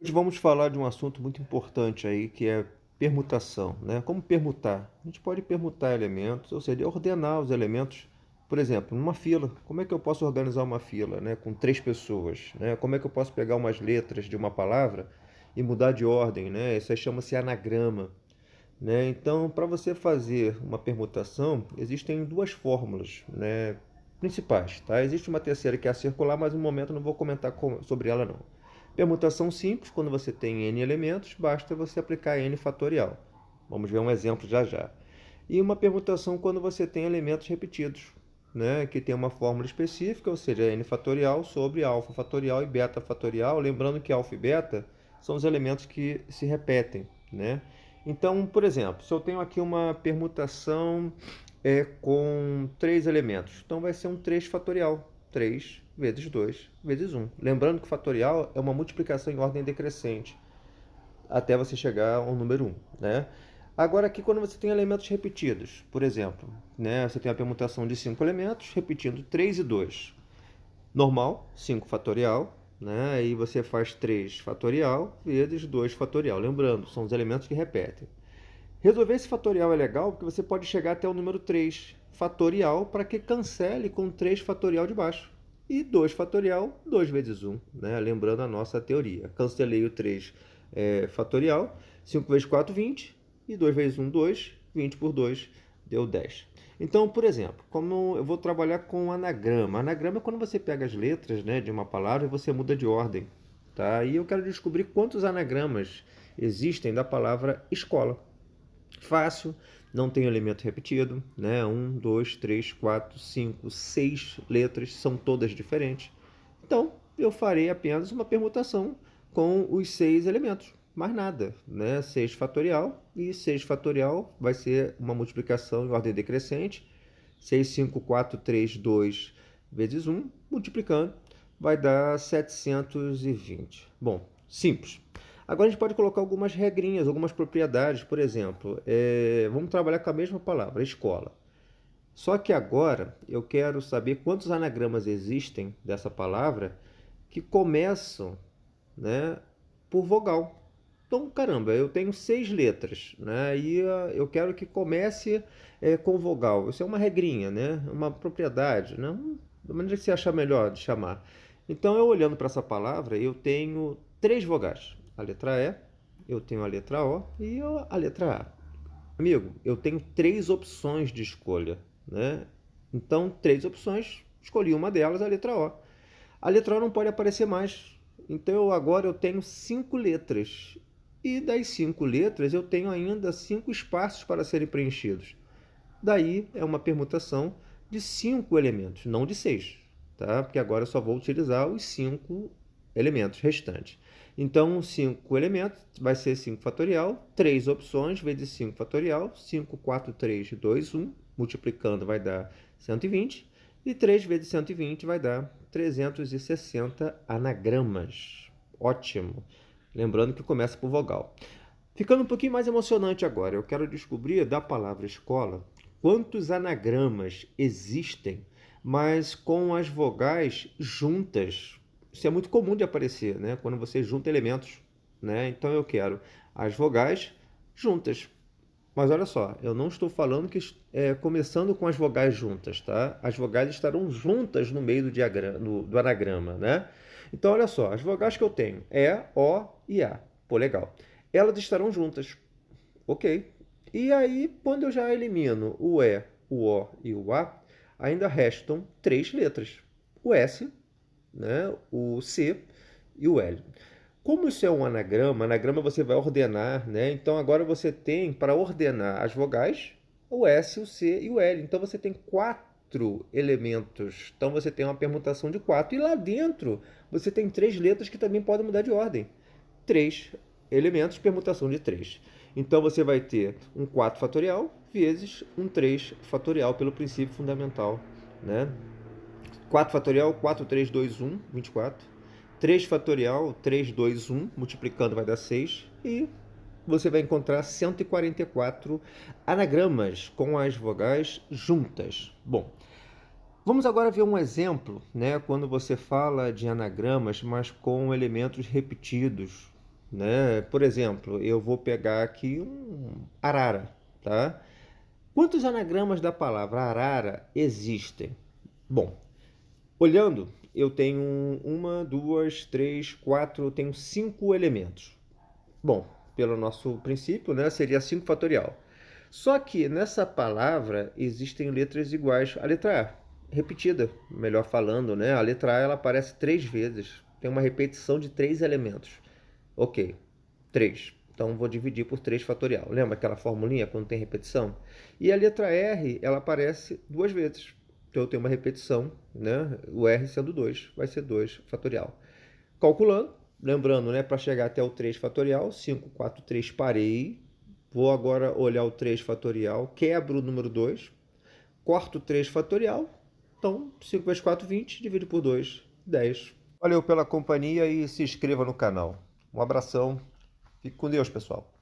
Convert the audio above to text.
Hoje vamos falar de um assunto muito importante aí, que é permutação, né? Como permutar? A gente pode permutar elementos, ou seja, ordenar os elementos, por exemplo, numa fila. Como é que eu posso organizar uma fila, né, com três pessoas, né? Como é que eu posso pegar umas letras de uma palavra e mudar de ordem, né? Isso aí chama-se anagrama, né? Então, para você fazer uma permutação, existem duas fórmulas, né, principais, tá? Existe uma terceira que é a circular, mas no momento eu não vou comentar sobre ela não. Permutação simples, quando você tem n elementos, basta você aplicar n fatorial. Vamos ver um exemplo já já. E uma permutação quando você tem elementos repetidos, né, que tem uma fórmula específica, ou seja, n fatorial sobre alfa fatorial e beta fatorial, lembrando que alfa e beta são os elementos que se repetem, né? Então, por exemplo, se eu tenho aqui uma permutação com três elementos, então vai ser um 3 fatorial. 3 vezes 2 vezes 1. Lembrando que o fatorial é uma multiplicação em ordem decrescente, até você chegar ao número 1, né? Agora aqui quando você tem elementos repetidos, por exemplo, né, você tem a permutação de 5 elementos, repetindo 3 e 2. Normal, 5 fatorial, né? Aí você faz 3 fatorial vezes 2 fatorial. Lembrando, são os elementos que repetem. Resolver esse fatorial é legal porque você pode chegar até o número 3 fatorial para que cancele com 3 fatorial de baixo. E 2 fatorial, 2 vezes 1, né? Lembrando a nossa teoria. Cancelei o 3 fatorial, 5 vezes 4, 20, e 2 vezes 1, 2, 20 por 2 deu 10. Então, por exemplo, como eu vou trabalhar com anagrama. Anagrama é quando você pega as letras, né, de uma palavra e você muda de ordem. Tá? E eu quero descobrir quantos anagramas existem da palavra escola. Fácil, não tem elemento repetido, né? 1, 2, 3, 4, 5, 6 letras, são todas diferentes. Então, eu farei apenas uma permutação com os 6 elementos, mais nada, né? 6 fatorial, e 6 fatorial vai ser uma multiplicação em ordem decrescente. 6, 5, 4, 3, 2 vezes 1, multiplicando, vai dar 720. Bom, simples. Agora a gente pode colocar algumas regrinhas, algumas propriedades, por exemplo, vamos trabalhar com a mesma palavra, escola. Só que agora eu quero saber quantos anagramas existem dessa palavra que começam, né, por vogal. Então, caramba, eu tenho 6 letras, né? E eu quero que comece com vogal. Isso é uma regrinha, né? Uma propriedade, né? Da maneira que você achar melhor de chamar. Então, eu olhando para essa palavra, eu tenho 3 vogais. A letra E, eu tenho a letra O e a letra A. Amigo, eu tenho 3 opções de escolha, né? Então, 3 opções, escolhi uma delas, a letra O. A letra O não pode aparecer mais. Então, agora eu tenho 5 letras. E das 5 letras, eu tenho ainda 5 espaços para serem preenchidos. Daí é uma permutação de 5 elementos, não de 6, tá? Porque agora eu só vou utilizar os 5 elementos restantes. Então, 5 elementos vai ser 5 fatorial, 3 opções vezes 5 fatorial, 5, 4, 3, 2, 1, multiplicando vai dar 120, e 3 vezes 120 vai dar 360 anagramas. Ótimo! Lembrando que começa por vogal. Ficando um pouquinho mais emocionante agora, eu quero descobrir da palavra escola quantos anagramas existem, mas com as vogais juntas. Isso é muito comum de aparecer, né? Quando você junta elementos, né? Então eu quero as vogais juntas. Mas olha só, eu não estou falando que começando com as vogais juntas, tá? As vogais estarão juntas no meio do diagrama, do anagrama, né? Então olha só, as vogais que eu tenho E, O e A. Pô, legal. Elas estarão juntas. Ok. E aí, quando eu já elimino o E, o O e o A, ainda restam 3 letras. O S, né, o C e o L. Como isso é um anagrama você vai ordenar, né? Então agora você tem para ordenar as vogais o S, o C e o L. Então você tem 4 elementos. Então você tem uma permutação de 4. E lá dentro você tem 3 letras que também podem mudar de ordem. 3 elementos, permutação de 3. Então você vai ter um 4 fatorial vezes um 3 fatorial pelo princípio fundamental, né? 4 fatorial, 4, 3, 2, 1, 24. 3 fatorial, 3, 2, 1, multiplicando vai dar 6. E você vai encontrar 144 anagramas com as vogais juntas. Bom, vamos agora ver um exemplo, né, quando você fala de anagramas, mas com elementos repetidos. né? Por exemplo, eu vou pegar aqui um arara, tá? Quantos anagramas da palavra arara existem? Bom, olhando, eu tenho uma, duas, três, quatro, eu tenho 5 elementos. Bom, pelo nosso princípio, né, seria 5 fatorial. Só que nessa palavra existem letras iguais à letra A, repetida, melhor falando, né? A letra A ela aparece 3 vezes, tem uma repetição de 3 elementos. Ok, 3. Então vou dividir por 3 fatorial. Lembra aquela formulinha quando tem repetição? E a letra R ela aparece 2 vezes. Então eu tenho uma repetição, né? O R sendo 2, vai ser 2 fatorial. Calculando, lembrando, né, para chegar até o 3 fatorial, 5, 4, 3, parei. Vou agora olhar o 3 fatorial, quebro o número 2, corto o 3 fatorial. Então, 5 vezes 4, 20, divido por 2, 10. Valeu pela companhia e se inscreva no canal. Um abração. Fique com Deus, pessoal.